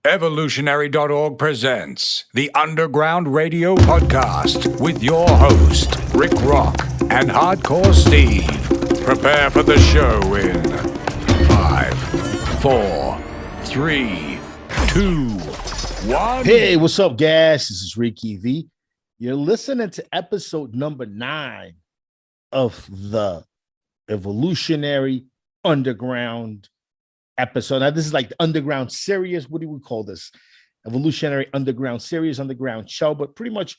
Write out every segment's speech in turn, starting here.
Evolutionary.org presents the Underground Radio Podcast with your host, Rick Rock and Hardcore Steve. Prepare for the show in 5, 4, 3, 2, 1. Hey, what's up, guys? This is Ricky V. You're listening to episode number 9 of the Evolutionary Underground episode. Now, this is like the Underground series. What do we call this? Evolutionary Underground series, Underground show. But pretty much,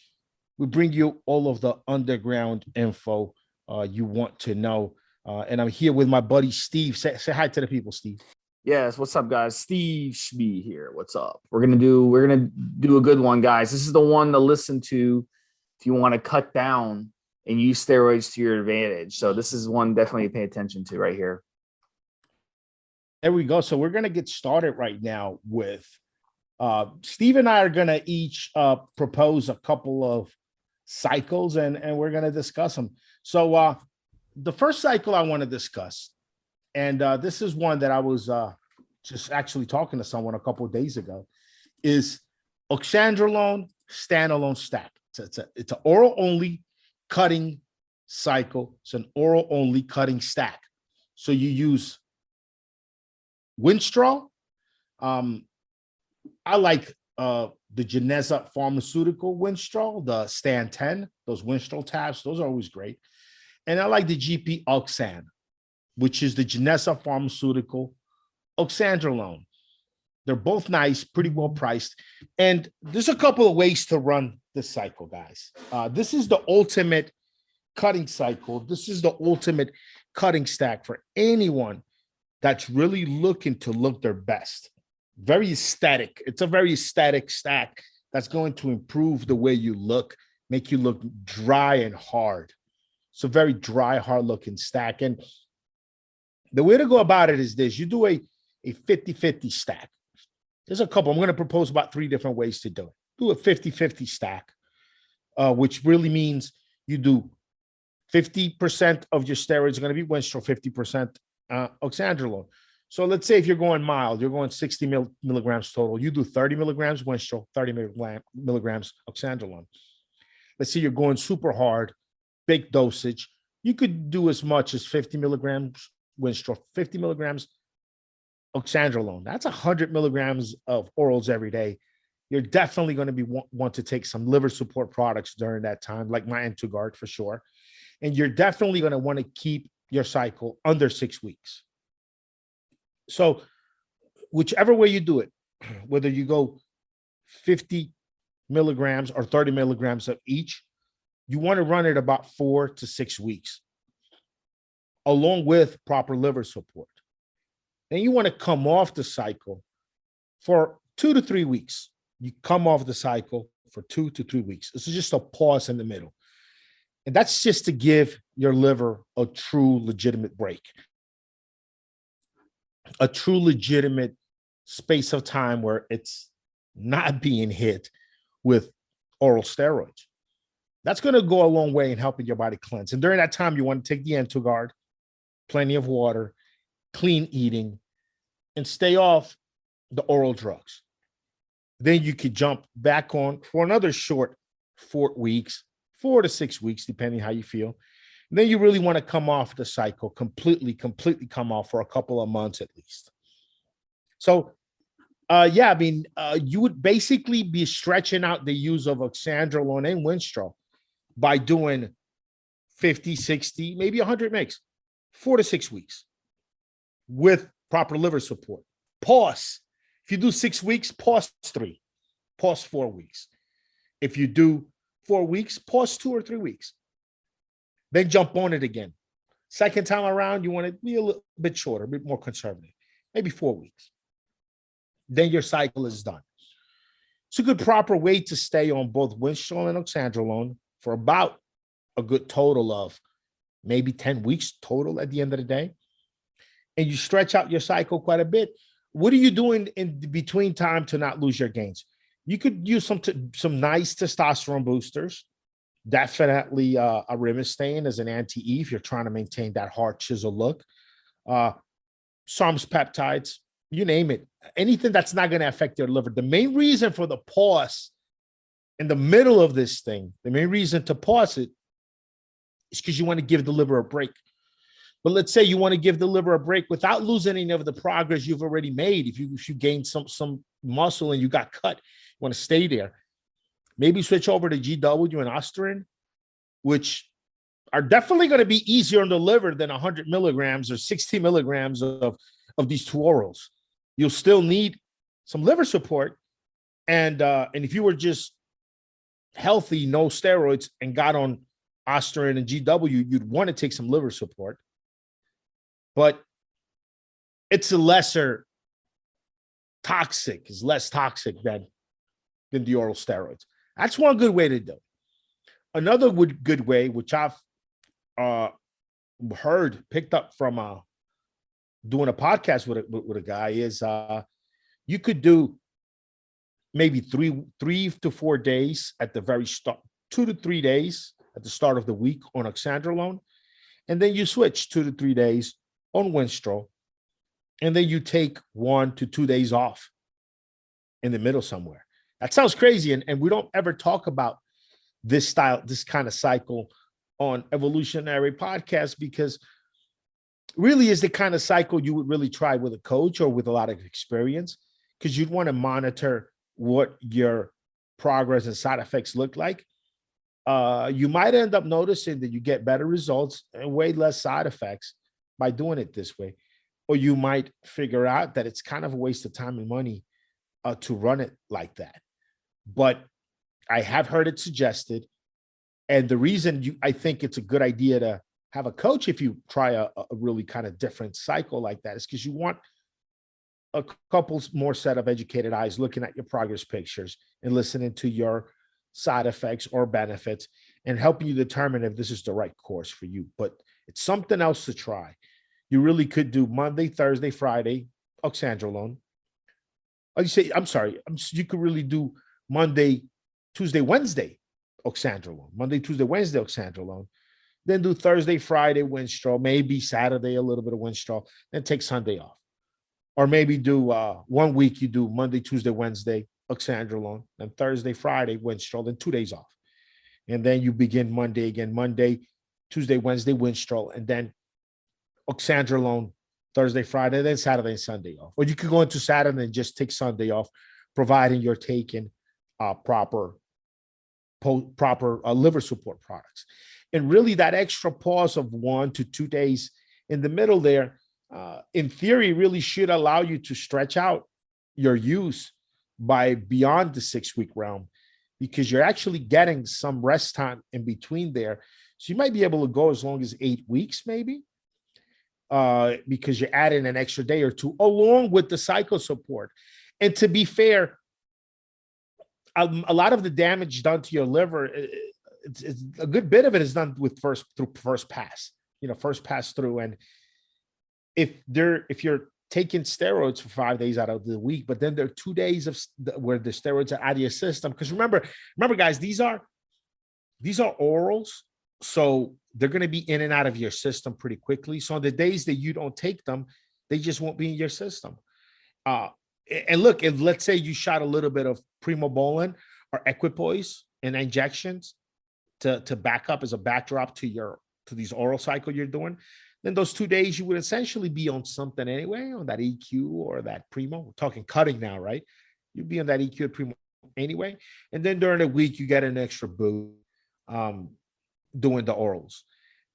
we bring you all of the underground info you want to know. And I'm here with my buddy Steve. Say hi to the people, Steve. Yes, what's up, guys? Stevesmi here. What's up? We're gonna do a good one, guys. This is the one to listen to if you want to cut down and use steroids to your advantage. So this is one definitely to pay attention to right here. There we go. So we're going to get started right now with Steve and I are going to each propose a couple of cycles and we're going to discuss them. So the first cycle I want to discuss, and this is one that I was just actually talking to someone a couple of days ago, is oxandrolone standalone stack. It's an oral only cutting cycle. It's an oral only cutting stack. So you use Winstrol. I like the Geneza Pharmaceutical Winstrol, the Stand 10, those Winstrol tabs, those are always great. And I like the GP Oxan, which is the Geneza Pharmaceutical oxandrolone. They're both nice, pretty well priced. And there's a couple of ways to run this cycle, guys. This is the ultimate cutting cycle. This is the ultimate cutting stack for anyone that's really looking to look their best. Very aesthetic. It's a very aesthetic stack that's going to improve the way you look, make you look dry and hard. It's a very dry, hard looking stack. And the way to go about it is this. You do a 50-50 stack. There's a couple. I'm going to propose about 3 different ways to do it. Do a 50-50 stack, which really means you do 50% of your steroids are going to be Winstrol, 50% oxandrolone. So let's say if you're going mild, you're going 60 milligrams total. You do 30 milligrams Winstrol, 30 milligrams oxandrolone. Let's say you're going super hard, big dosage. You could do as much as 50 milligrams Winstrol, 50 milligrams oxandrolone. That's 100 milligrams of orals every day. You're definitely going to be want to take some liver support products during that time, like my N2 for sure. And you're definitely going to want to keep your cycle under 6 weeks. So whichever way you do it, whether you go 50 milligrams or 30 milligrams of each, you want to run it about 4 to 6 weeks, along with proper liver support. Then you want to come off the cycle for 2 to 3 weeks. You come off the cycle for 2 to 3 weeks. This is just a pause in the middle. And that's just to give your liver a true legitimate break, a true legitimate space of time where it's not being hit with oral steroids. That's going to go a long way in helping your body cleanse. And during that time, you want to take the N2, plenty of water, clean eating, and stay off the oral drugs. Then you could jump back on for another short 4 weeks, 4 to 6 weeks, depending how you feel. And then you really want to come off the cycle completely come off for a couple of months at least. So, you would basically be stretching out the use of oxandrolone and Winstrol by doing 50, 60, maybe 100 mg, 4 to 6 weeks with proper liver support. Pause. If you do 6 weeks, pause 3, pause 4 weeks. If you do 4 weeks, pause 2 or 3 weeks. Then jump on it again. Second time around, you want to be a little bit shorter, a bit more conservative, maybe 4 weeks. Then your cycle is done. It's a good proper way to stay on both Winstrol and oxandrolone for about a good total of maybe 10 weeks total at the end of the day. And you stretch out your cycle quite a bit. What are you doing in between time to not lose your gains? You could use some nice testosterone boosters. Definitely a Arimistane as an anti-E if you're trying to maintain that hard chisel look. SARMs peptides, you name it. anything that's not going to affect your liver. The main reason for the pause in the middle of this thing, the main reason to pause it is because you want to give the liver a break. But let's say you want to give the liver a break without losing any of the progress you've already made. If you gained some muscle and you got cut, you want to stay there. Maybe switch over to GW and Osterin, which are definitely going to be easier on the liver than 100 milligrams or 60 milligrams of these two orals. You'll still need some liver support. And if you were just healthy, no steroids, and got on Osterin and GW, you'd want to take some liver support. But it's a lesser toxic, is less toxic than the oral steroids. That's one good way to do it. Another good way, which I've picked up from doing a podcast with a guy, is you could do maybe three to 4 days at the very start, 2 to 3 days at the start of the week on oxandrolone, and then you switch 2 to 3 days on Winstrol, and then you take 1 to 2 days off in the middle somewhere. That sounds crazy, and we don't ever talk about this kind of cycle on Evolutionary podcast, because really is the kind of cycle you would really try with a coach or with a lot of experience, because you'd want to monitor what your progress and side effects look like. You might end up noticing that you get better results and way less side effects by doing it this way. Or you might figure out that it's kind of a waste of time and money to run it like that. But I have heard it suggested. And the reason I think it's a good idea to have a coach if you try a really kind of different cycle like that is because you want a couple more set of educated eyes looking at your progress pictures and listening to your side effects or benefits and helping you determine if this is the right course for you. But it's something else to try. You really could do Monday, Thursday, Friday, oxandrolone. You could really do Monday, Tuesday, Wednesday, oxandrolone. Monday, Tuesday, Wednesday, oxandrolone. Then do Thursday, Friday, Winstrol. Maybe Saturday, a little bit of Winstrol. Then take Sunday off. Or maybe do 1 week, you do Monday, Tuesday, Wednesday, oxandrolone. Then Thursday, Friday, Winstrol. Then 2 days off. And then you begin Monday again. Monday, Tuesday, Wednesday, Winstrol. And then oxandrolone Thursday, Friday, then Saturday and Sunday off. Or you could go into Saturday and just take Sunday off, providing you're taking proper liver support products. And really that extra pause of 1 to 2 days in the middle there, in theory, really should allow you to stretch out your use by beyond the 6-week realm, because you're actually getting some rest time in between there. So you might be able to go as long as 8 weeks, maybe, because you're adding an extra day or two along with the cycle support. And to be fair, a lot of the damage done to your liver, it's a good bit of it is done with first pass through. And if you're taking steroids for 5 days out of the week, but then there are 2 days where the steroids are out of your system. Because remember, guys, these are orals, so they're going to be in and out of your system pretty quickly. So on the days that you don't take them, they just won't be in your system. And look, if let's say you shot a little bit of Primobolan or equipoise in injections to back up as a backdrop to these oral cycle you're doing, then those 2 days you would essentially be on something anyway, on that EQ or that Primo. We're talking cutting now, right? You'd be on that EQ or Primo anyway. And then during the week, you get an extra boost doing the orals.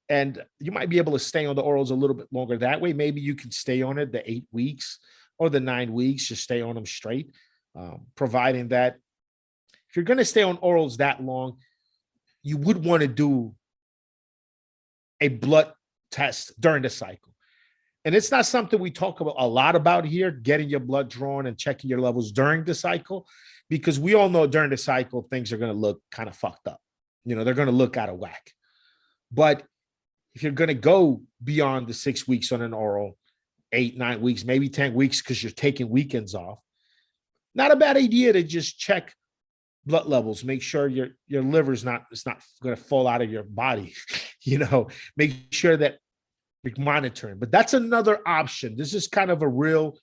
And you might be able to stay on the orals a little bit longer that way. Maybe you can stay on it the 8 weeks or the 9 weeks, just stay on them straight, providing that if you're going to stay on orals that long, you would want to do a blood test during the cycle. And it's not something we talk about a lot about here, getting your blood drawn and checking your levels during the cycle, because we all know during the cycle, things are going to look kind of fucked up. They're going to look out of whack. But if you're going to go beyond the 6 weeks on an oral, 8, 9 weeks, maybe 10 weeks, because you're taking weekends off, not a bad idea to just check blood levels, make sure your liver's not going to fall out of your body, make sure that you're monitoring. But that's another option. This is kind of a real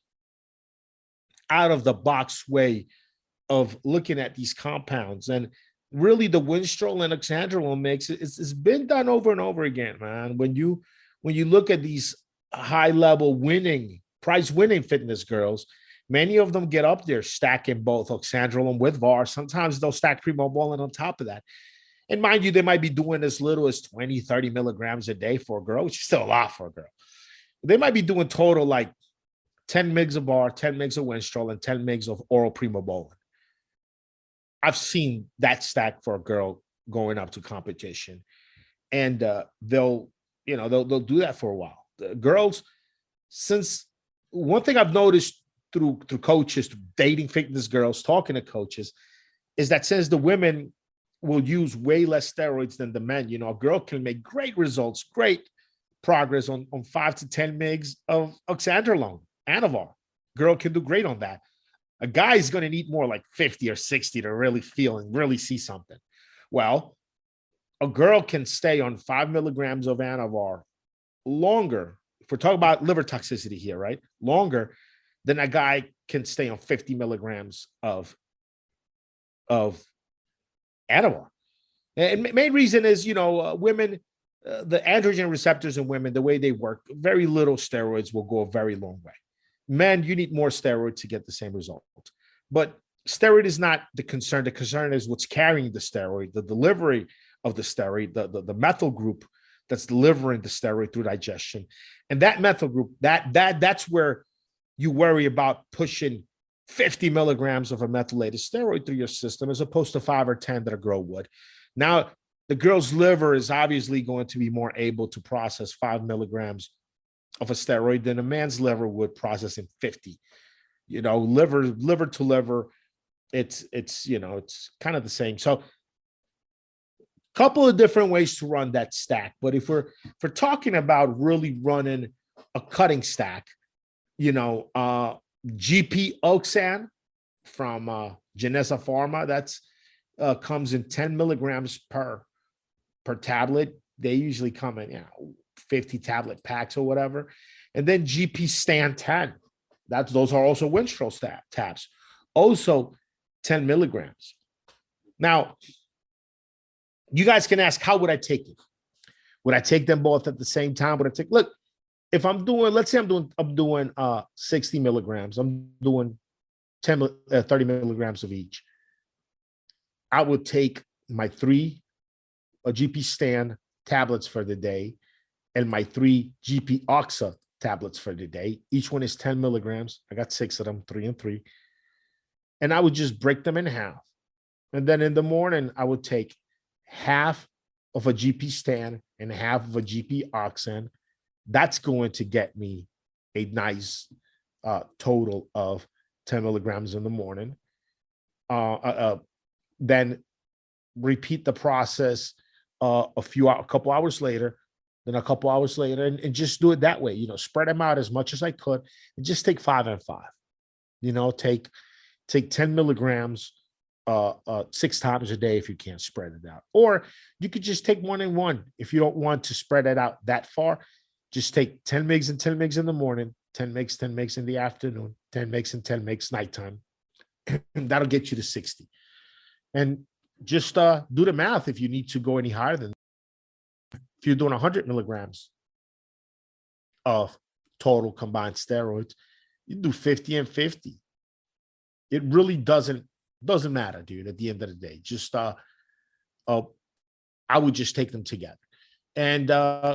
out of the box way of looking at these compounds. And really the Winstrol and oxandrolone mix, it's been done over and over again, man. When you look at these high level prize winning fitness girls, many of them get up there stacking both oxandrolone with VAR. Sometimes they'll stack Primobolan on top of that. And mind you, they might be doing as little as 20, 30 milligrams a day for a girl, which is still a lot for a girl. They might be doing total like 10 mgs of VAR, 10 mgs of Winstrol, and 10 mgs of oral Primobolan. I've seen that stack for a girl going up to competition, and they'll do that for a while. The girls, since one thing I've noticed through coaches, dating fitness girls, talking to coaches, is that since the women will use way less steroids than the men, a girl can make great results, great progress on 5 to 10 mgs of oxandrolone, Anavar. Girl can do great on that. A guy is going to need more like 50 or 60 to really feel and really see something. Well, a girl can stay on 5 milligrams of Anavar longer. If we're talking about liver toxicity here, right? Longer than a guy can stay on 50 milligrams of Anavar. And main reason is, women, the androgen receptors in women, the way they work, very little steroids will go a very long way. Men, you need more steroid to get the same result. But steroid is not the concern. The concern is what's carrying the steroid, the delivery of the steroid, the methyl group that's delivering the steroid through digestion. And that methyl group, that's where you worry about pushing 50 milligrams of a methylated steroid through your system as opposed to 5 or 10 that a girl would. Now, the girl's liver is obviously going to be more able to process 5 milligrams of a steroid than a man's liver would process in 50. Liver to liver, it's kind of the same. So couple of different ways to run that stack. But if we're talking about really running a cutting stack, GP Oxan from Geneza Pharma, that's comes in 10 milligrams per tablet. They usually come in 50 tablet packs or whatever. And then GP Stan 10. Those are also Winstrol tabs. Also 10 milligrams. Now, you guys can ask, how would I take it? Would I take them both at the same time? Would I take, look, if I'm doing, let's say I'm doing 60 milligrams, I'm doing 30 milligrams of each. I would take my 3 GP Stan tablets for the day and my 3 GP Oxa tablets for the day. Each one is 10 milligrams. I got 6 of them, 3 and 3. And I would just break them in half. And then in the morning, I would take half of a GP Stan and half of a GP Oxan. That's going to get me a nice total of 10 milligrams in the morning. Then repeat the process a couple hours later, then a couple hours later, and just do it that way. Spread them out as much as I could, and just take 5 and 5. Take 10 milligrams 6 times a day if you can't spread it out. Or you could just take 1 and 1 if you don't want to spread it out that far. Just take 10 mgs and 10 mgs in the morning, 10 mgs in the afternoon, 10 mgs and 10 mgs nighttime. And that'll get you to 60. And just do the math if you need to go any higher than that. If you're doing 100 milligrams of total combined steroids, you do 50 and 50. It really doesn't matter, dude, at the end of the day. Just I would just take them together. And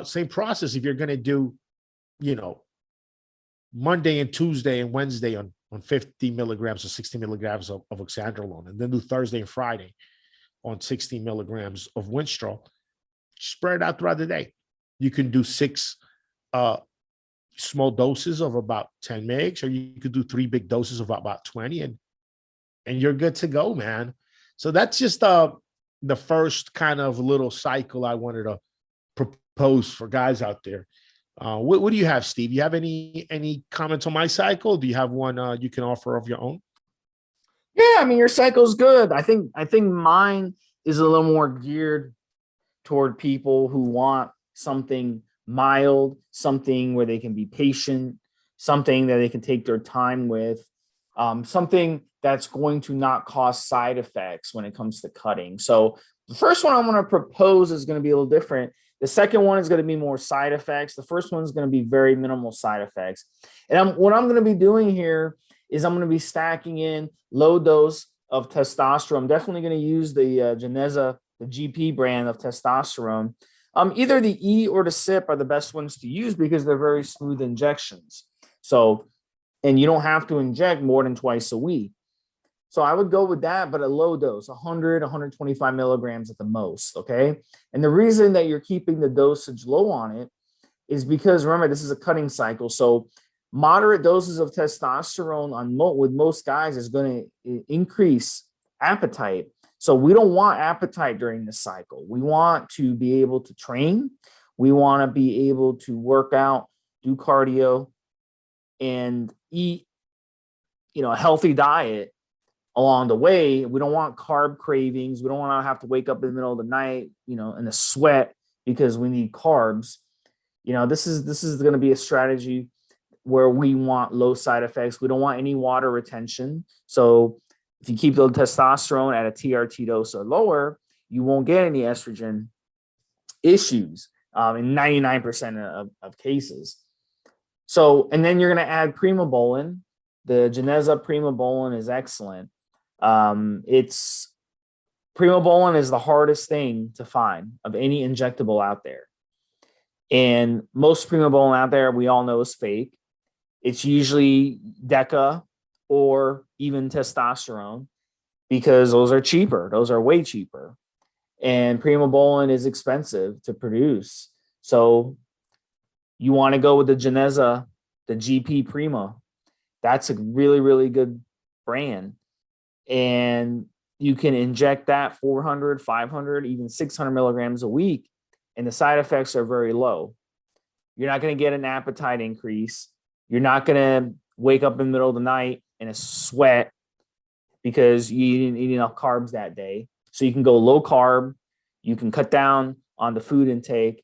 same process if you're going to do, Monday and Tuesday and Wednesday on 50 milligrams or 60 milligrams of oxandrolone, and then do Thursday and Friday on 60 milligrams of Winstrol. Spread it out throughout the day. You can do 6 small doses of about 10 mgs, or you could do 3 big doses of about 20, and you're good to go, man. So that's just the first kind of little cycle I wanted to propose for guys out there. What do you have, Steve? You have any comments on my cycle? Do you have one you can offer of your own? Yeah, I mean, your cycle's good. I think mine is a little more geared toward people who want something mild, something where they can be patient, something that they can take their time with. something that's going to not cause side effects when it comes to cutting. So the first one I'm going to propose is going to be a little different. The second one is going to be more side effects. The first one is going to be very minimal side effects. And what I'm going to be doing here is I'm going to be stacking in low dose of testosterone. I'm definitely going to use the Geneza, the GP brand of testosterone. Either the E or the SIP are the best ones to use because they're very smooth injections. So, and you don't have to inject more than twice a week. So I would go with that, but a low dose, 100, 125 milligrams at the most, okay? And the reason that you're keeping the dosage low on it is because, remember, this is a cutting cycle. So moderate doses of testosterone with most guys is going to increase appetite. So we don't want appetite during this cycle. We want to be able to train. We want to be able to work out, do cardio, and eat, a healthy diet along the way. We don't want carb cravings. We don't want to have to wake up in the middle of the night, in a sweat because we need carbs. This is going to be a strategy where we want low side effects. We don't want any water retention. So if you keep the testosterone at a TRT dose or lower, you won't get any estrogen issues in 99% of cases. So, and then you're going to add Primobolan. The Geneza Primobolan is excellent. Primobolan is the hardest thing to find of any injectable out there. And most Primobolan out there, we all know is fake. It's usually Deca or even testosterone because those are cheaper. Those are way cheaper. And Primobolan is expensive to produce. So you want to go with the Geneza, the GP Primo. That's a really, really good brand. And you can inject that 400, 500, even 600 milligrams a week. And the side effects are very low. You're not going to get an appetite increase. You're not going to wake up in the middle of the night in a sweat because you didn't eat enough carbs that day. So you can go low carb. You can cut down on the food intake,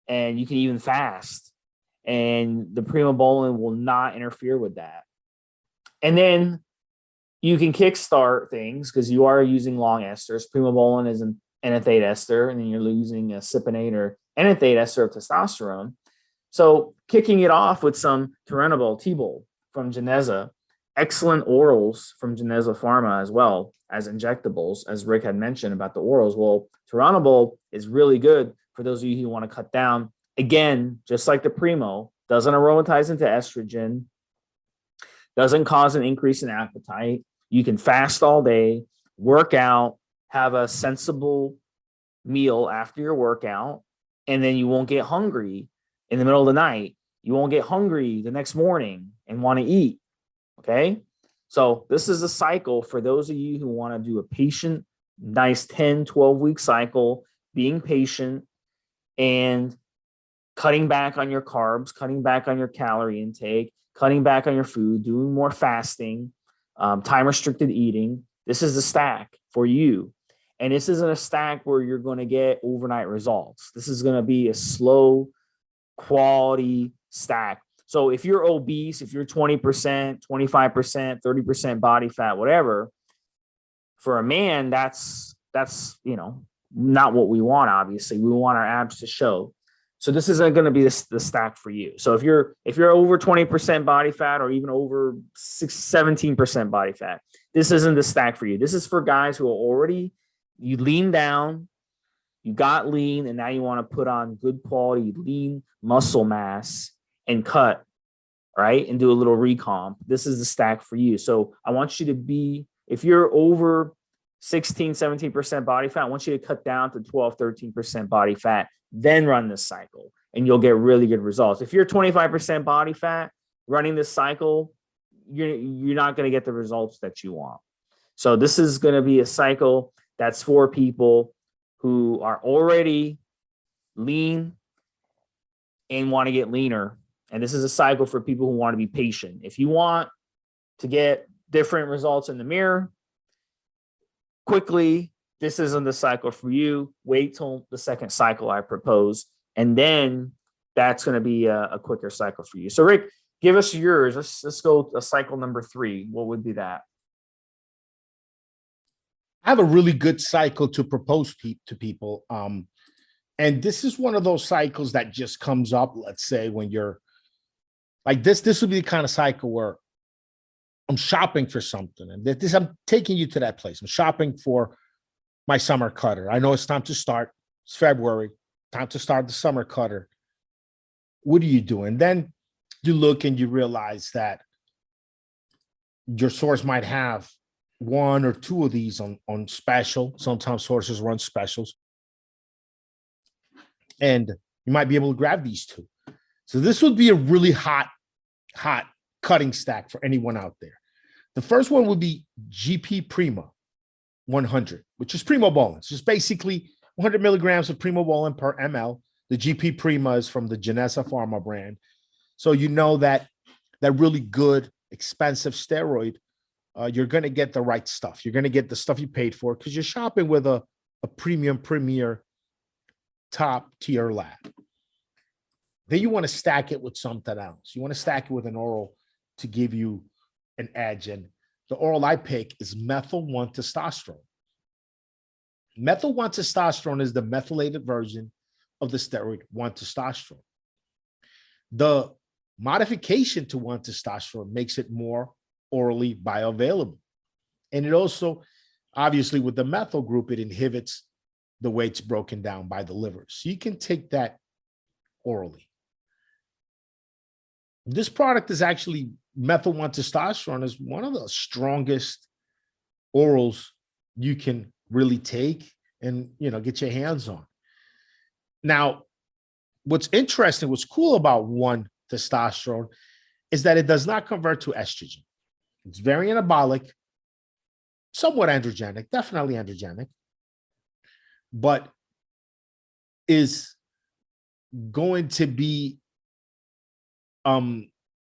and you can even fast. And the Primobolan will not interfere with that. And then you can kickstart things because you are using long esters. Primobolan is an enanthate ester, and then you're using a cypionate or enanthate ester of testosterone. So kicking it off with some Trenbolone, tbol from Geneza, excellent orals from Geneza Pharma as well as injectables, as Rick had mentioned about the orals. Well, Trenbolone is really good for those of you who want to cut down. Again, just like the Primo, doesn't aromatize into estrogen, doesn't cause an increase in appetite. You can fast all day, work out, have a sensible meal after your workout, and then you won't get hungry in the middle of the night. You won't get hungry the next morning and want to eat. Okay. So this is a cycle for those of you who want to do a patient, nice 10, 12-week cycle, being patient and cutting back on your carbs, cutting back on your calorie intake, cutting back on your food, doing more fasting, time-restricted eating. This is the stack for you. And this isn't a stack where you're going to get overnight results. This is going to be a slow quality stack. So if you're obese, if you're 20%, 25%, 30% body fat, whatever, for a man, that's not what we want. Obviously, we want our abs to show. So this isn't going to be the stack for you. So if you're over 20% body fat or even over 17% body fat, this isn't the stack for you. This is for guys who are already, you lean down, you got lean, and now you want to put on good quality lean muscle mass and cut, right? And do a little recomp. This is the stack for you. So I want you to be, if you're over 16, 17% body fat, I want you to cut down to 12, 13% body fat, then run this cycle, and you'll get really good results. If you're 25% body fat running this cycle, you're not going to get the results that you want. So this is going to be a cycle that's for people who are already lean and want to get leaner. And this is a cycle for people who want to be patient. If you want to get different results in the mirror quickly, this isn't the cycle for you. Wait till the second cycle I propose, and then that's going to be a quicker cycle for you. So Rick, Give us yours. Let's go a cycle number 3. What would be that? I have a really good cycle to propose to people. And this is one of those cycles that just comes up, let's say, when you're like this would be the kind of cycle where I'm shopping for something. And I'm taking you to that place. I'm shopping for my summer cutter. I know it's time to start. It's February, time to start the summer cutter. What are you doing? Then you look and you realize that your source might have 1 or 2 of these on special. Sometimes sources run specials. And you might be able to grab these 2. So this would be a really hot cutting stack for anyone out there. The first one would be GP Primo 100, which is Primobolan. It's just basically 100 milligrams of Primobolan per ml. The GP Prima is from the Geneza Pharma brand. So you know that really good, expensive steroid, you're going to get the right stuff. You're going to get the stuff you paid for because you're shopping with a premier top tier lab. Then you want to stack it with something else. You want to stack it with an oral to give you an edge. And the oral I pick is Methyl1-Testosterone. Methyl1-Testosterone is the methylated version of the steroid 1-Testosterone. The modification to 1-Testosterone makes it more orally bioavailable. And it also, obviously, with the methyl group, it inhibits the way it's broken down by the liver. So you can take that orally. This product is actually Methyl1-Testosterone is one of the strongest orals you can really take and, get your hands on. Now, what's interesting, what's cool about 1-Testosterone is that it does not convert to estrogen. It's very anabolic, somewhat androgenic, definitely androgenic, but is going to be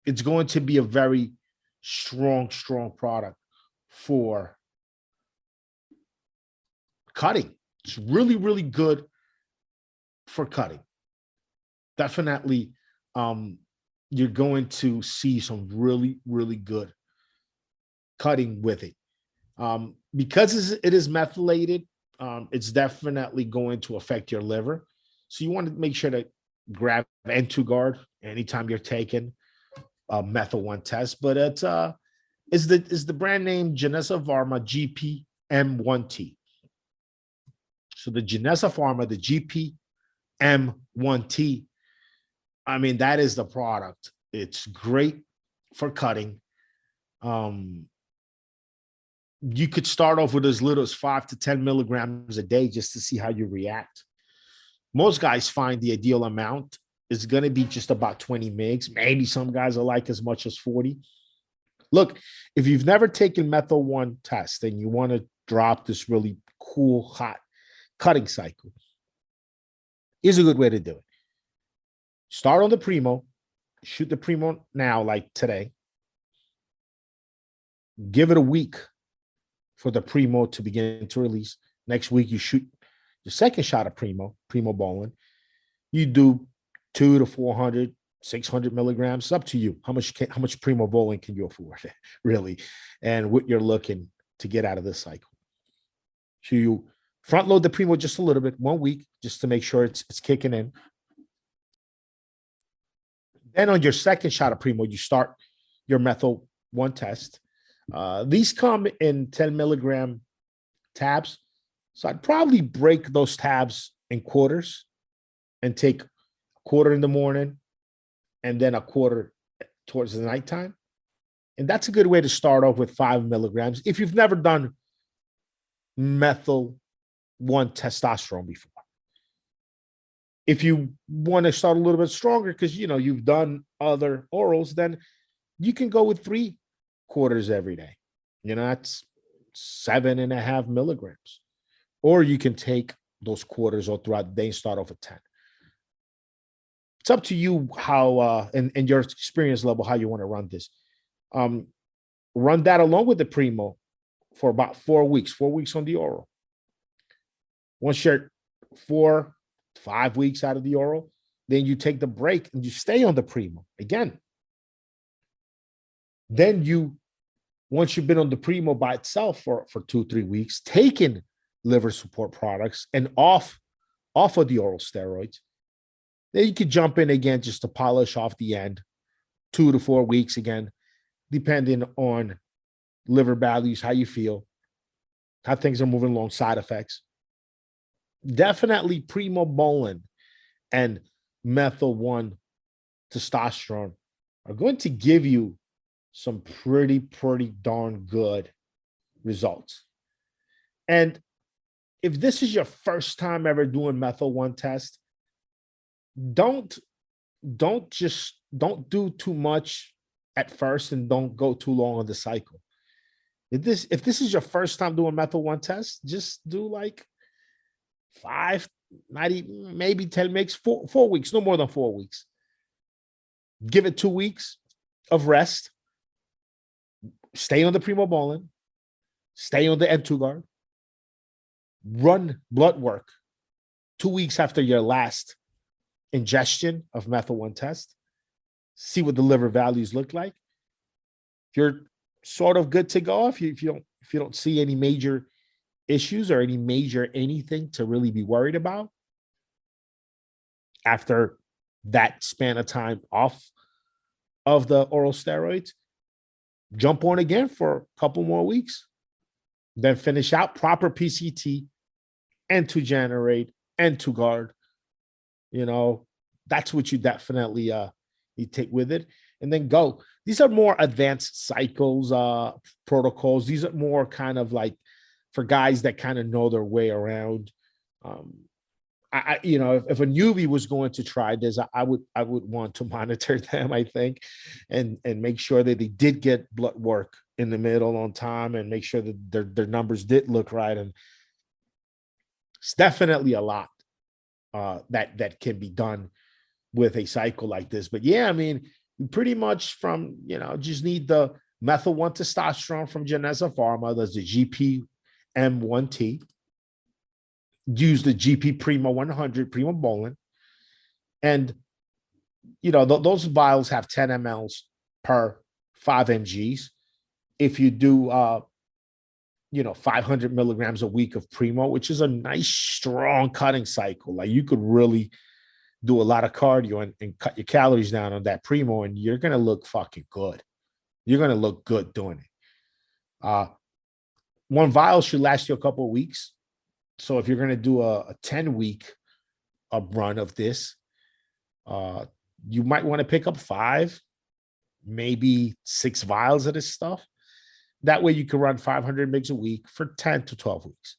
it's going to be a very strong product for cutting. It's really good for cutting. Definitely you're going to see some really good cutting with it. Because it is methylated, it's definitely going to affect your liver. So you want to make sure to grab N2 anytime you're taking methyl-1 test. But it's the brand name Geneza Pharma GPM1T. So the Geneza Pharma, the GPM1T, I mean, that is the product. It's great for cutting. You could start off with as little as 5 to 10 milligrams a day just to see how you react. Most guys find the ideal amount is going to be just about 20 mgs. Maybe some guys are like as much as 40. Look, if you've never taken methyl-1 test and you want to drop this really cool, hot cutting cycle, here's a good way to do it. Start on the Primo, shoot the Primo now, like today. Give it a week for the Primo to begin to release. Next week, you shoot the second shot of Primobolan. You do 200 to 400, 600 milligrams. It's up to you. How much Primobolan can you afford, really? And what you're looking to get out of this cycle. So you front load the Primo just a little bit, 1 week, just to make sure it's kicking in. Then on your second shot of Primo, you start your methyl-1 test. These come in 10 milligram tabs. So I'd probably break those tabs in quarters and take a quarter in the morning and then a quarter towards the nighttime. And that's a good way to start off with 5 milligrams if you've never done methyl-1 testosterone before. If you want to start a little bit stronger because you've done other orals, then you can go with 3 quarters every day. That's 7.5 milligrams. Or you can take those quarters all throughout the day and start off at 10. It's up to you how, and your experience level, how you want to run this. Run that along with the Primo for about 4 weeks, 4 weeks on the oral. Once you're 4-5 weeks out of the oral, then you take the break and you stay on the Primo. Again, Then once you've been on the Primo by itself for 2-3 weeks, taking liver support products and off of the oral steroids, then you could jump in again just to polish off the end, 2 to 4 weeks again, depending on liver values, how you feel, how things are moving along, side effects. Definitely Primobolan and Methyl1-Testosterone are going to give you some pretty darn good results. And if this is your first time ever doing Methyl-1 test, don't do too much at first and don't go too long on the cycle. If this is your first time doing Methyl-1 test, just do like 5, maybe 10 mgs, 4 weeks, no more than 4 weeks. Give it 2 weeks of rest. Stay on the Primobolan, stay on the N2 guard, run blood work 2 weeks after your last ingestion of Methyl-1 test. See what the liver values look like. If you're sort of good to go, if you don't see any major issues or any major anything to really be worried about after that span of time off of the oral steroids, jump on again for a couple more weeks, then finish out proper PCT, N2 generate, N2 guard. That's what you definitely you take with it, and then go. These are more advanced cycles, protocols. These are more kind of like for guys that kind of know their way around. If a newbie was going to try this, I would want to monitor them, I think, and make sure that they did get blood work in the middle on time and make sure that their numbers did look right. And it's definitely a lot that can be done with a cycle like this. But yeah, I mean, pretty much just need the Methyl1-Testosterone from Geneza Pharma. There's the GPM1T. Use the GP Primo 100 Primobolan, and those vials have 10 mLs per 5 mgs. If you do 500 milligrams a week of Primo, which is a nice strong cutting cycle, like you could really do a lot of cardio and cut your calories down on that Primo, and you're gonna look fucking good. You're gonna look good doing it. One vial should last you a couple of weeks. So if you're going to do a 10-week run of this, you might want to pick up 5, maybe 6 vials of this stuff. That way you can run 500 mgs a week for 10 to 12 weeks.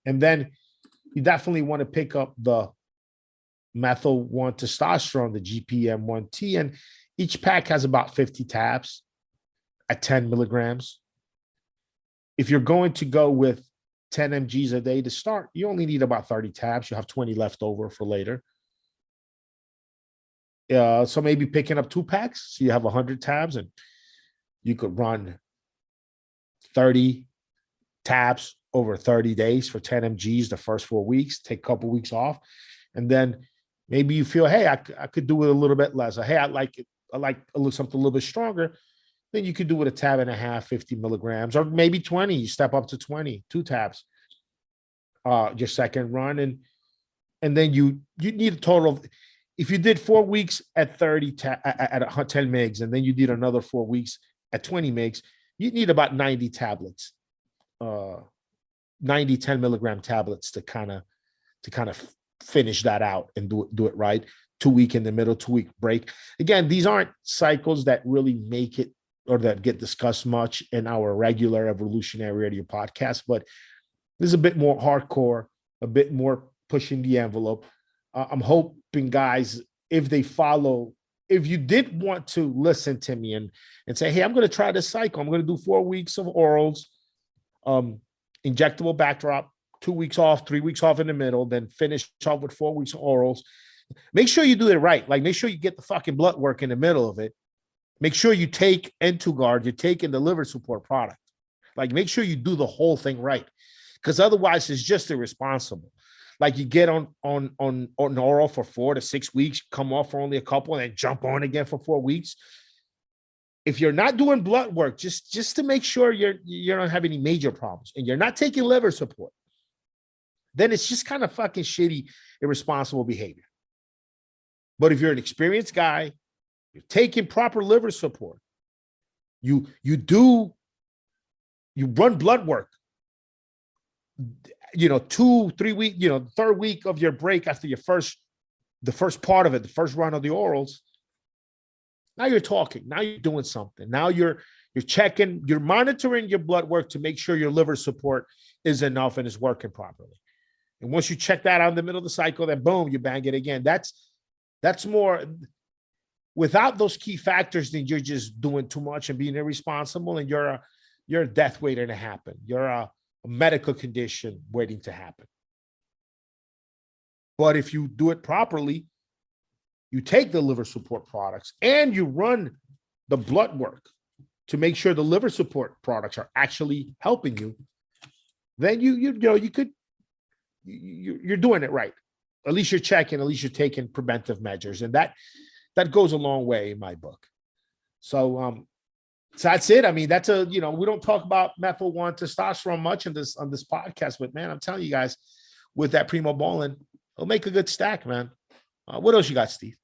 And then you definitely want to pick up the Methyl1-Testosterone, the GPM1T, and each pack has about 50 tabs at 10 milligrams. If you're going to go with 10 mgs a day to start, you only need about 30 tabs. You have 20 left over for later. So maybe picking up 2 packs, so you have 100 tabs, and you could run 30 tabs over 30 days for 10 mgs the first 4 weeks, take a couple weeks off, and then maybe you feel, hey, I could do it a little bit less. Or, hey, I like something a little bit stronger. Then you could do it a tab and a half, 50 milligrams, or maybe 20. You step up to 20, 2 tabs, your second run. And then you need a total of, if you did 4 weeks at 30 at 10 mgs, and then you did another 4 weeks at 20 mgs, you need about 90 tablets, 90 10 milligram tablets to kind of finish that out and do it right. 2 week in the middle, 2 week break. Again, these aren't cycles that really make it or that get discussed much in our regular Evolutionary Radio podcast, but this is a bit more hardcore, a bit more pushing the envelope. I'm hoping, guys, if you did want to listen to me and say, hey, I'm going to try this cycle, I'm going to do 4 weeks of orals, injectable backdrop, 2 weeks off, 3 weeks off in the middle, then finish off with 4 weeks of orals. Make sure you do it right. Like, make sure you get the fucking blood work in the middle of it. Make sure you take N2 guard, you're taking the liver support product. Like, make sure you do the whole thing right, because otherwise it's just irresponsible. Like, you get on oral for 4 to 6 weeks, come off for only a couple, and then jump on again for 4 weeks. if you're not doing blood work, just to make sure you don't have any major problems and you're not taking liver support, then it's just kind of fucking shitty, irresponsible behavior. But if you're an experienced guy, you're taking proper liver support, you run blood work, 2-3 weeks, third week of your break after the first part of it, the first run of the orals. Now you're talking. Now you're doing something. Now you're checking, you're monitoring your blood work to make sure your liver support is enough and is working properly. And once you check that out in the middle of the cycle, then boom, you bang it again. That's more. Without those key factors, then you're just doing too much and being irresponsible, and you're a death waiting to happen. You're a medical condition waiting to happen. But if you do it properly, you take the liver support products and you run the blood work to make sure the liver support products are actually helping you, then you're doing it right. At least you're checking, at least you're taking preventive measures. And that goes a long way in my book. So that's it. I mean, we don't talk about methyl-1-testosterone much on this podcast, but man, I'm telling you guys, with that Primobolan, it'll make a good stack, man. What else you got, Steve?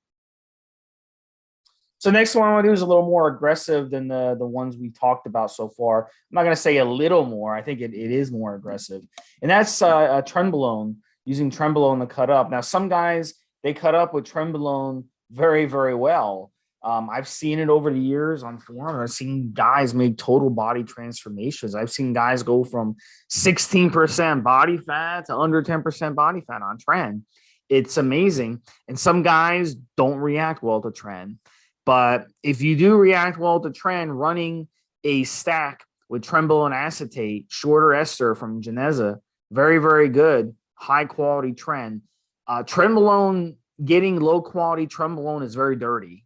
So next one I want to do is a little more aggressive than the ones we talked about so far. I'm not going to say a little more. I think it is more aggressive. And that's Trenbolone, using Trenbolone to cut up. Now, some guys, they cut up with Trenbolone very, very well. I've seen it over the years on forum. I've seen guys make total body transformations. I've seen guys go from 16% body fat to under 10% body fat on Tren. It's amazing. And some guys don't react well to Tren. But if you do react well to Tren, running a stack with Trenbolone acetate, shorter ester from Geneza, very, very good, high quality Tren. Trenbolone, getting low quality Trenbolone is very dirty.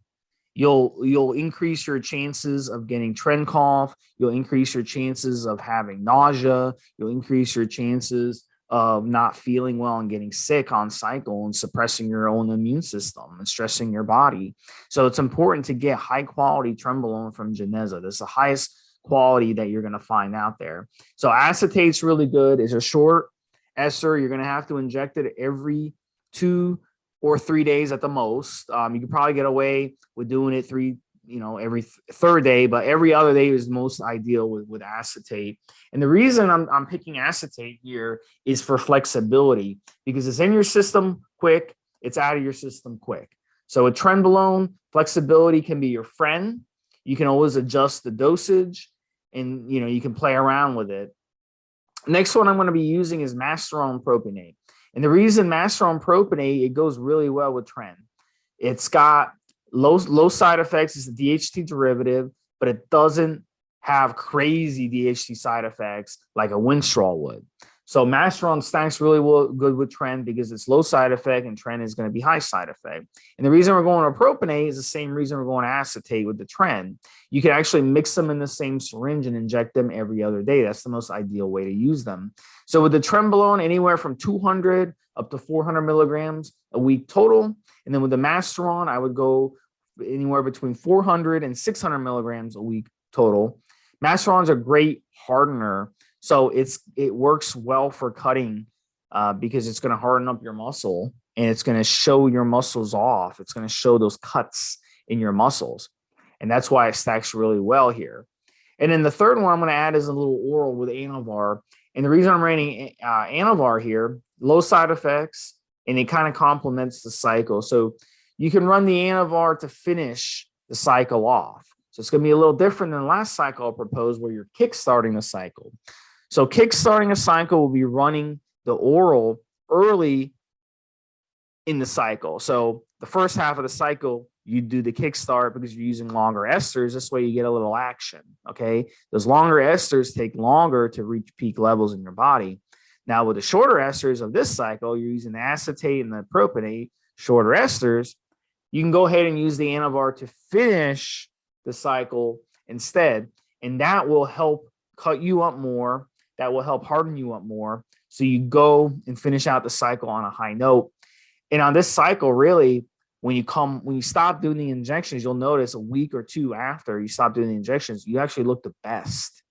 You'll increase your chances of getting Tren cough. You'll increase your chances of having nausea. You'll increase your chances of not feeling well and getting sick on cycle and suppressing your own immune system and stressing your body. So it's important to get high quality Trenbolone from Geneza. This is the highest quality that you're going to find out there. So acetate's really good. It's a short ester. You're going to have to inject it every 2 or 3 days at the most. You could probably get away with doing it every third day, but every other day is most ideal with acetate. And the reason I'm picking acetate here is for flexibility, because it's in your system quick, it's out of your system quick. So with Trenbolone, flexibility can be your friend. You can always adjust the dosage, and you can play around with it. Next one I'm going to be using is masteron propionate. And the reason masteron propionate, it goes really well with Tren. It's got low side effects. It's a DHT derivative, but it doesn't have crazy DHT side effects like a Winstrol would. So masteron stacks really good with Tren because it's low side effect, and Tren is going to be high side effect. And the reason we're going to propionate is the same reason we're going to acetate with the Tren. You can actually mix them in the same syringe and inject them every other day. That's the most ideal way to use them. So with the Trenbolone, anywhere from 200 up to 400 milligrams a week total. And then with the masteron, I would go anywhere between 400 and 600 milligrams a week total. Masteron's a great hardener. So it works well for cutting because it's going to harden up your muscle, and it's going to show your muscles off. It's going to show those cuts in your muscles. And that's why it stacks really well here. And then the third one I'm going to add is a little oral with Anavar. And the reason I'm running Anavar here, low side effects, and it kind of complements the cycle. So you can run the Anavar to finish the cycle off. So it's going to be a little different than the last cycle I proposed, where you're kickstarting the cycle. So kickstarting a cycle will be running the oral early in the cycle. So the first half of the cycle, you do the kickstart because you're using longer esters. This way you get a little action, okay? Those longer esters take longer to reach peak levels in your body. Now with the shorter esters of this cycle, you're using the acetate and the propionate, shorter esters. You can go ahead and use the Anavar to finish the cycle instead. And that will help cut you up more. That will help harden you up more. So you go and finish out the cycle on a high note. And on this cycle, really, when you stop doing the injections, you'll notice a week or two after you stop doing the injections, you actually look the best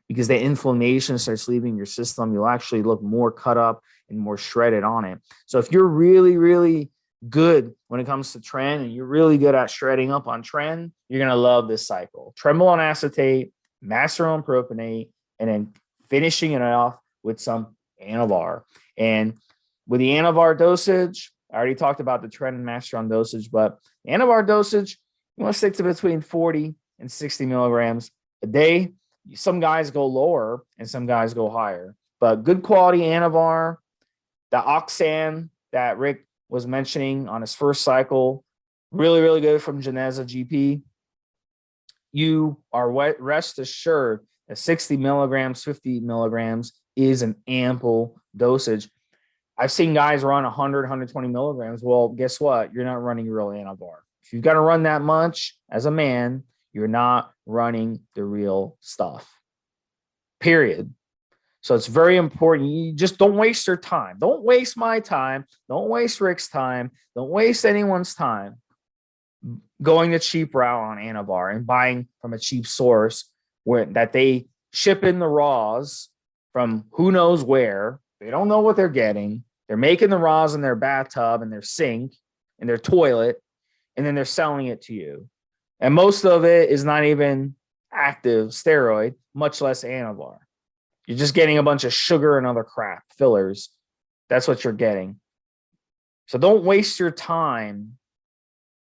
because the inflammation starts leaving your system. You'll actually look more cut up and more shredded on it. So if you're really, really good when it comes to tren and you're really good at shredding up on tren, you're going to love this cycle. Trenbolone acetate, masteron propionate, and then finishing it off with some Anavar. And with the Anavar dosage, I already talked about the tren and masteron dosage, but the Anavar dosage, you want to stick to between 40 and 60 milligrams a day. Some guys go lower and some guys go higher, but good quality Anavar, the Oxan that Rick was mentioning on his first cycle, really, really good from Geneza GP. You are rest assured that 60 milligrams, 50 milligrams is an ample dosage. I've seen guys run 100, 120 milligrams. Well, guess what? You're not running real Anavar. If you've got to run that much as a man, you're not running the real stuff. Period. So it's very important. You just don't waste your time. Don't waste my time. Don't waste Rick's time. Don't waste anyone's time going the cheap route on Anavar and buying from a cheap source where that they ship in the raws from who knows where. They don't know what they're getting. They're making the raws in their bathtub and their sink and their toilet, and then they're selling it to you. And most of it is not even active steroid, much less Anavar. You're just getting a bunch of sugar and other crap, fillers. That's what you're getting. So don't waste your time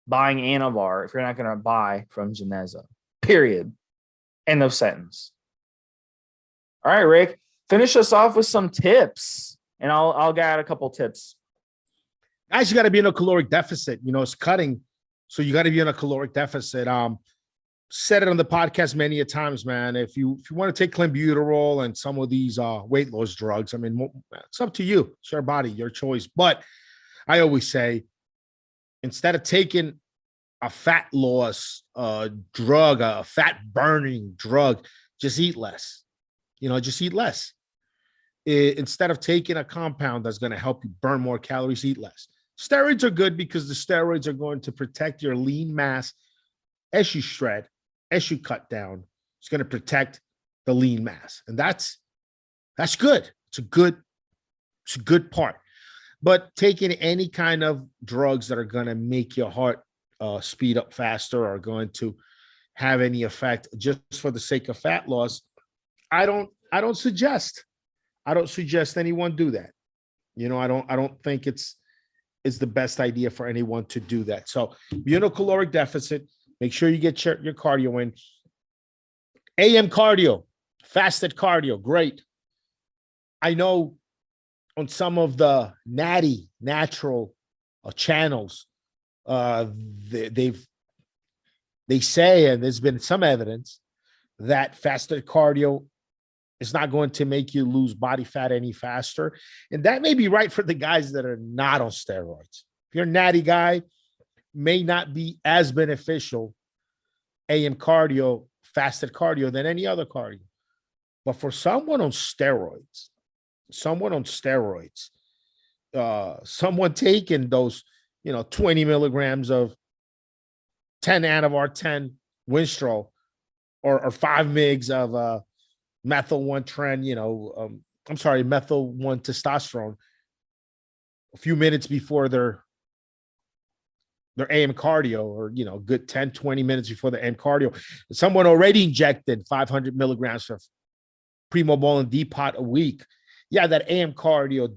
buying Anavar if you're not going to buy from Geneza. Period. End of sentence. All right, Rick, finish us off with some tips, and I'll add a couple tips. Guys, you got to be in a caloric deficit. You know, it's cutting, so you got to be in a caloric deficit. Said it on the podcast many a times, man. If you want to take clenbuterol and some of these weight loss drugs, I mean, it's up to you. It's your body, your choice. But I always say, instead of taking a fat loss drug, a fat burning drug, just eat less. You know, just eat less. Instead of taking a compound that's going to help you burn more calories, eat less. Steroids are good because the steroids are going to protect your lean mass as you shred, as you cut down. It's going to protect the lean mass, and that's good. It's a good part. But taking any kind of drugs that are going to make your heart speed up faster or going to have any effect just for the sake of fat loss, I don't suggest anyone do that. You know, I don't think it's the best idea for anyone to do that. So be in a caloric deficit. Make sure you get your cardio in. AM cardio, fasted cardio, great. I know on some of the natural channels, they say, and there's been some evidence that fasted cardio is not going to make you lose body fat any faster. And that may be right for the guys that are not on steroids. If you're a natty guy, may not be as beneficial AM cardio, fasted cardio than any other cardio. But for someone someone taking those, 20 milligrams of 10 Anavar, 10 Winstrol, or 5 mgs of Methyl1-Testosterone a few minutes before their AM cardio, or good 10, 20 minutes before the AM cardio. Someone already injected 500 milligrams of Primobolan depot a week. Yeah, that AM cardio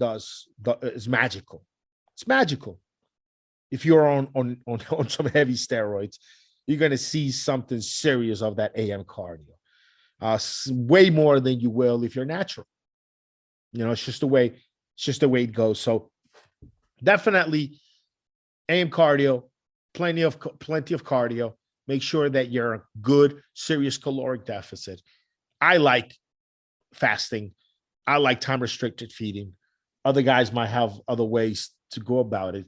is magical. It's magical. If you're on some heavy steroids, you're going to see something serious of that AM cardio. Way more than you will if you're natural. It's just the way it goes. So definitely AM cardio, plenty of cardio. Make sure that you're a good, serious caloric deficit. I like fasting. I like time restricted feeding. Other guys might have other ways to go about it.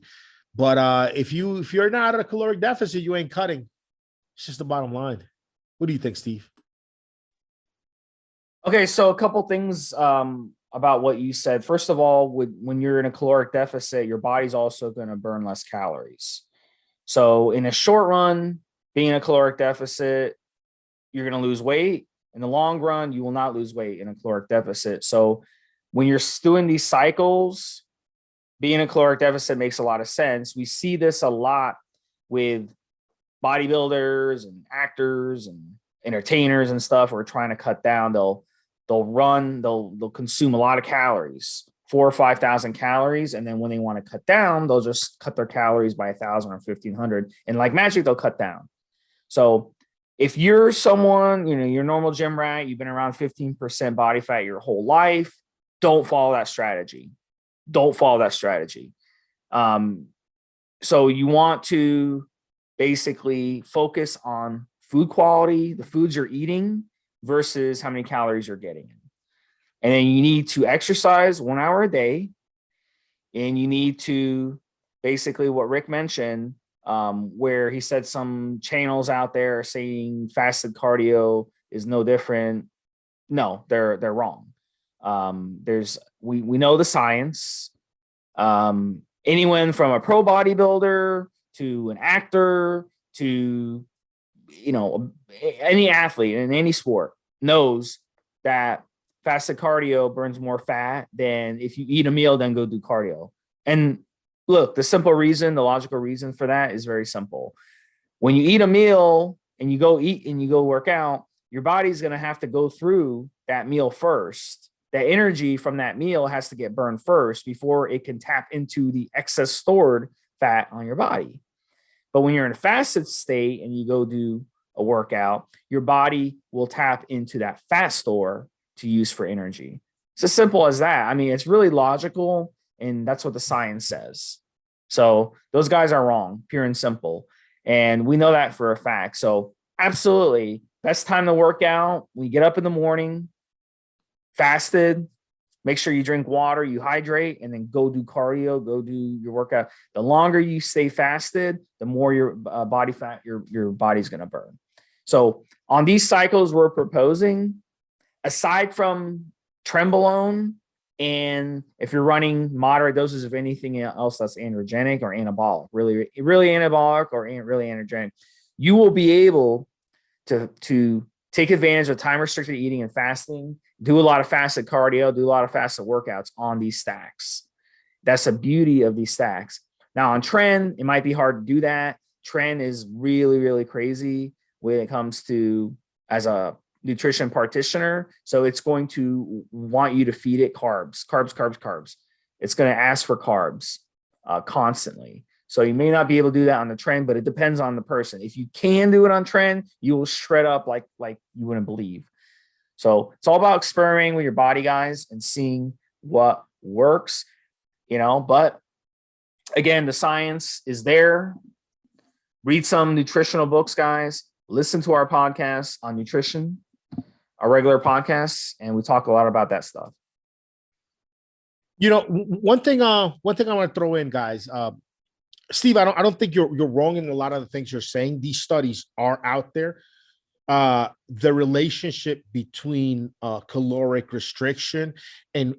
But if you're not at a caloric deficit, you ain't cutting. It's just the bottom line. What do you think, Steve? Okay, so a couple things about what you said. First of all, when you're in a caloric deficit, your body's also going to burn less calories. So in a short run, being in a caloric deficit, you're going to lose weight. In the long run, you will not lose weight in a caloric deficit. So when you're doing these cycles, being in a caloric deficit makes a lot of sense. We see this a lot with bodybuilders and actors and entertainers and stuff who are trying to cut down. They'll consume a lot of calories, 4,000 or 5,000 calories. And then when they want to cut down, they'll just cut their calories by 1,000 or 1,500. And like magic, they'll cut down. So if you're someone, you're a normal gym rat, you've been around 15% body fat your whole life, don't follow that strategy. Don't follow that strategy. So you want to basically focus on food quality, the foods you're eating versus how many calories you're getting. And then you need to exercise 1 hour a day. And you need to basically what Rick mentioned, where he said some channels out there saying fasted cardio is no different. No, they're wrong. We know the science. Anyone from a pro bodybuilder to an actor to any athlete in any sport knows that fasted cardio burns more fat than if you eat a meal then go do cardio. And look, the logical reason for that is very simple. When you eat a meal and you go eat and you go work out, your body's going to have to go through that meal first. That energy from that meal has to get burned first before it can tap into the excess stored fat on your body. But when you're in a fasted state and you go do a workout, your body will tap into that fat store to use for energy. It's as simple as that. I mean, it's really logical, and that's what the science says. So those guys are wrong, pure and simple. And we know that for a fact. So absolutely, best time to work out when you get up in the morning, fasted, make sure you drink water, you hydrate, and then go do cardio, go do your workout. The longer you stay fasted, the more your body fat your body's going to burn. So on these cycles we're proposing, aside from Trenbolone, and if you're running moderate doses of anything else that's androgenic or anabolic, really anabolic or really androgenic, you will be able to take advantage of time-restricted eating and fasting, do a lot of fasted cardio, do a lot of fasted workouts on these stacks. That's the beauty of these stacks. Now on Tren, it might be hard to do that. Tren is really, really crazy when it comes to as a nutrition practitioner. So it's going to want you to feed it carbs. It's going to ask for carbs constantly. So you may not be able to do that on the Tren, but it depends on the person. If you can do it on Tren, you will shred up like you wouldn't believe. So it's all about experimenting with your body, guys, and seeing what works, but again, the science is there. Read some nutritional books, guys. Listen to our podcasts on nutrition, our regular podcasts, and we talk a lot about that stuff. One thing I want to throw in, guys, Steve, I don't think you're wrong in a lot of the things you're saying. These studies are out there. The relationship between caloric restriction and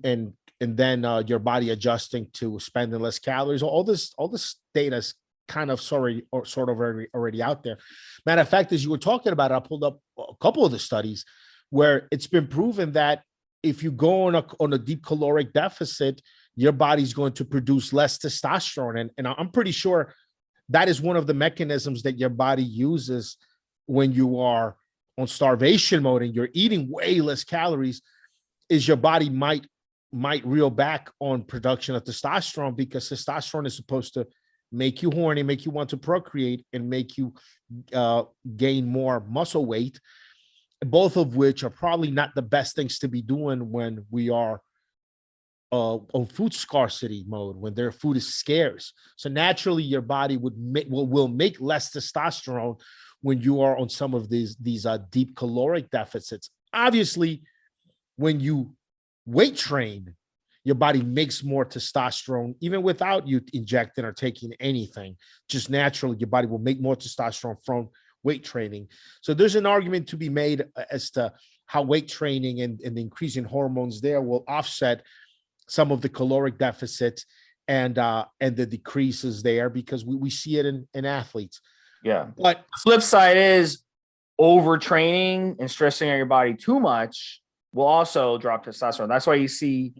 then your body adjusting to spending less calories, all this data is kind of sort of already out there. Matter of fact, as you were talking about it, I pulled up a couple of the studies where it's been proven that if you go on a deep caloric deficit, your body's going to produce less testosterone. And I'm pretty sure that is one of the mechanisms that your body uses when you are on starvation mode and you're eating way less calories, is your body might reel back on production of testosterone, because testosterone is supposed to make you horny, make you want to procreate, and make you gain more muscle weight, both of which are probably not the best things to be doing when we are on food scarcity mode, when their food is scarce. So naturally, your body will make less testosterone when you are on some of these deep caloric deficits. Obviously, when you weight train, your body makes more testosterone, even without you injecting or taking anything. Just naturally, your body will make more testosterone from weight training. So there's an argument to be made as to how weight training and the increase in hormones there will offset some of the caloric deficits and the decrease is there because we see it in athletes. Yeah. But flip side is overtraining and stressing out your body too much will also drop testosterone. That's why you see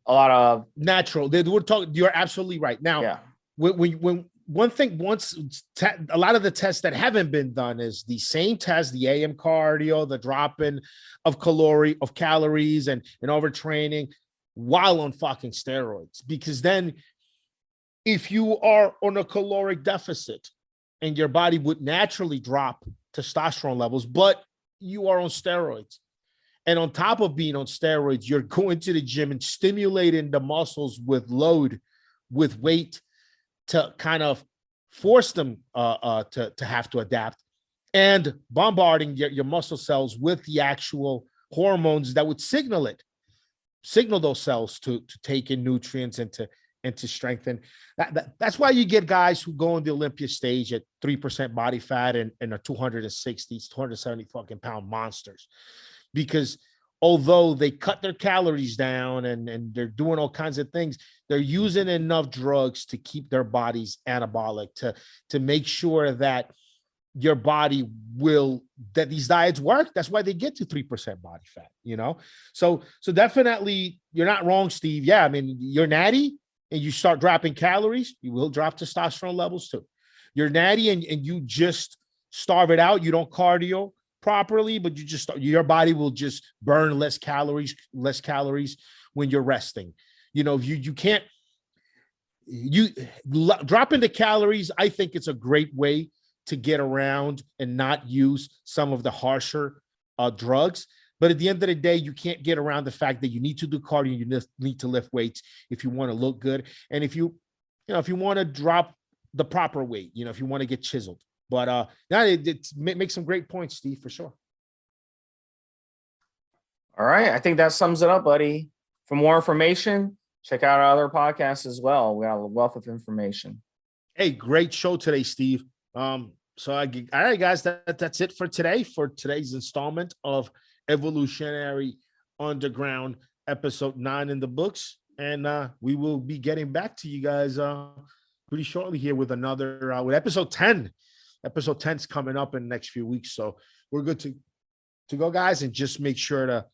a lot of natural. We're talking. You're absolutely right. Now, yeah. when one thing, a lot of the tests that haven't been done is the same test, the AM cardio, the drop-in of calories and overtraining while on fucking steroids. Because then if you are on a caloric deficit and your body would naturally drop testosterone levels, but you are on steroids. And on top of being on steroids, you're going to the gym and stimulating the muscles with load, with weight, to kind of force them to have to adapt, and bombarding your muscle cells with the actual hormones that would signal those cells to take in nutrients and to strengthen. That's why you get guys who go on the Olympia stage at 3% body fat and are 260, 270 fucking pound monsters, because although they cut their calories down and they're doing all kinds of things, they're using enough drugs to keep their bodies anabolic, to make sure that your body that these diets work. That's why they get to 3% body fat, So definitely you're not wrong, Steve. Yeah, I mean, you're natty and you start dropping calories, you will drop testosterone levels too. You're natty and you just starve it out. You don't cardio properly, but your body will just burn less calories when you're resting. You can't drop into calories. I think it's a great way to get around and not use some of the harsher drugs. But at the end of the day, you can't get around the fact that you need to do cardio, you need to lift weights if you want to look good, and if you want to drop the proper weight, if you want to get chiseled. But it makes some great points, Steve, for sure. All right. I think that sums it up, buddy. For more information, check out our other podcasts as well. We got a wealth of information. Hey, great show today, Steve. All right, guys, that's it for today, for today's installment of Evolutionary Underground, episode 9 in the books. And we will be getting back to you guys pretty shortly here with another, with episode 10. Episode 10 is coming up in the next few weeks. So we're good to go, guys. And just make sure to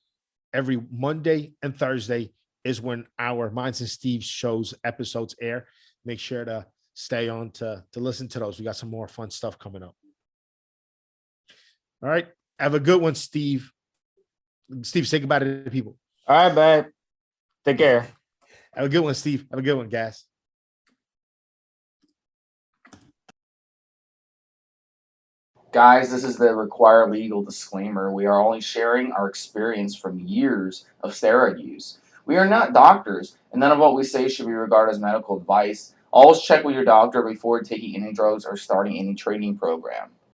every Monday and Thursday is when our Minds and Steve's shows episodes air. Make sure to stay on to listen to those. We got some more fun stuff coming up. All right. Have a good one, Steve. Steve, say goodbye to the people. All right, babe. Take care. Have a good one, Steve. Have a good one, guys. Guys, this is the required legal disclaimer. We are only sharing our experience from years of steroid use. We are not doctors, and none of what we say should be regarded as medical advice. Always check with your doctor before taking any drugs or starting any training program.